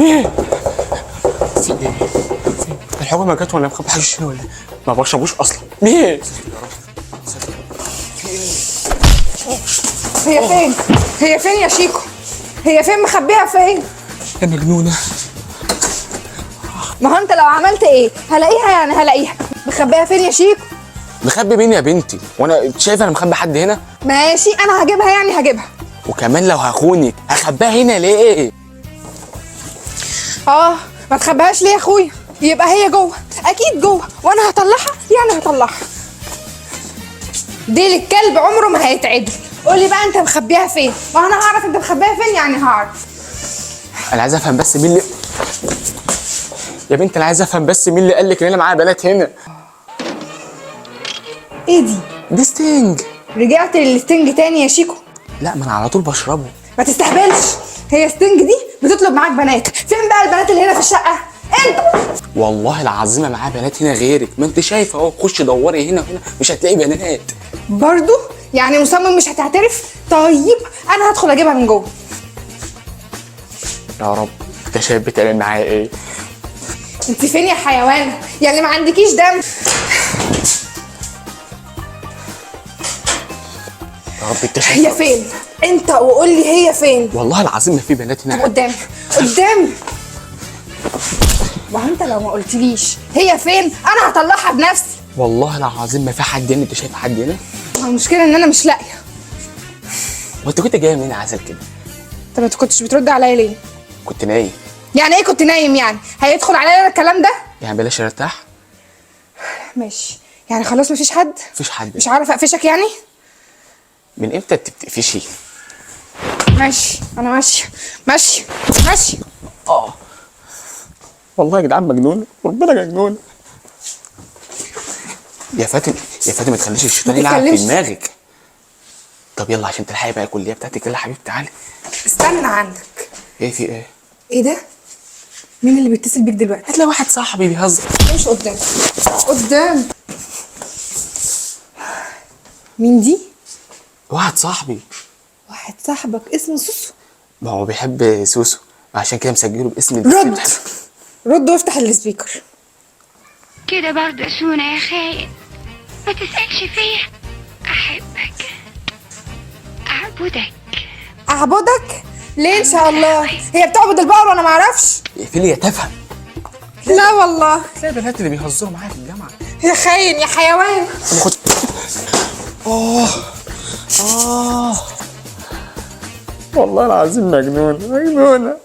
ايه في ايه؟ الحكومه جت وانا مخبي حاجه هنا ولا ما بشربوش اصلا. ايه هي فين؟ هي فين يا شيكو؟ هي فين؟ مخبيها فين؟ يا مجنونه. ما هو انت لو عملت ايه هلاقيها، يعني هلاقيها. مخبيها فين يا شيكو؟ مخبي مين يا بنتي؟ وانا شايف انا مخبي حد هنا؟ ماشي انا هجيبها، يعني هجيبها. وكمان لو هخونك هخبيها هنا ليه؟ ما تخبيهاش ليه يا اخويا؟ يبقى هي جوه، اكيد جوه، وانا هطلعها، يعني هطلعها. ديل الكلب عمره ما هيتعدل. قولي بقى انت مخبيها فين؟ ما انا هعرف انت مخبيها فين، يعني هعرف. انا عايز افهم بس مين اللي يا بنت انا عايز افهم بس مين اللي قال لك ان انا معايا بنات هنا؟ ايه دي؟ دي ستينج. رجعت للستنج تاني يا شيكو؟ لا ما انا على طول بشربه. ما تستهبلش، هي ستنج دي بتطلب معاك بنات. فين بقى البنات اللي هنا في الشقه؟ انت والله العظيم معايا بنات هنا غيرك، ما انت شايفه اهو. خش دوري هنا وهنا مش هتلاقي بنات. برضو يعني مصمم مش هتعترف؟ طيب انا هدخل اجيبها من جوه. يا رب. انت شايف بتعمل معايا ايه؟ انت فين يا حيوانه؟ يعني ما عندكيش دم؟ يا رب انت شايف. هي فين؟ انت وقول لي هي فين؟ والله العظيم ما في بنات هنا. قدامي قدامي. ما انت لو ما قلتليش هي فين انا هطلعها بنفسي. والله العظيم ما في حد هنا. انت شايف حد هنا؟ المشكله ان انا مش لاقيه. وانت كنت جايه منين عسل كده؟ طب انت كنتش بترد عليا ليه؟ كنت نايم. يعني ايه كنت نايم؟ يعني هيدخل عليا الكلام ده؟ يعني بلاش ارتاح. ماشي، يعني خلاص مفيش حد؟ مفيش حد. مش عارف اقفشك يعني؟ من امتى انت بتقفشي؟ ماشي انا ماشيه ماشيه ماشيه. والله يا جدعان مجنون، ربنا مجنون. يا فاتن يا فاتن ما تخليش الشيطان يلعب في دماغك. طب يلا عشان تلحقي بقى الكليه بتاعتك. يلا يا حبيبتي تعالي. استنى عندك. ايه في ايه؟ ايه ده؟ مين اللي بيتصل بيك دلوقتي؟ هتلاقي واحد صاحبي بيهزر. مش قدام قدام. مين دي؟ واحد صاحبي. واحد صاحبك اسمه سوسو؟ ما هو بيحب سوسو عشان كده مسجله باسم رد رد وافتح السبيكر. كده برضه سونا يا خاين، ما تسألش فيا. أحبك، أعبدك. اعبدك؟ ليه ان شاء الله؟ هي بتعبد البقر وانا ما اعرفش؟ اقفلي يا تافهه. لا والله. تلاقي البنات اللي بيهزروا معايا في الجامعه. يا خاين يا حيوان. خد. والله العظيم مجنونه مجنونه.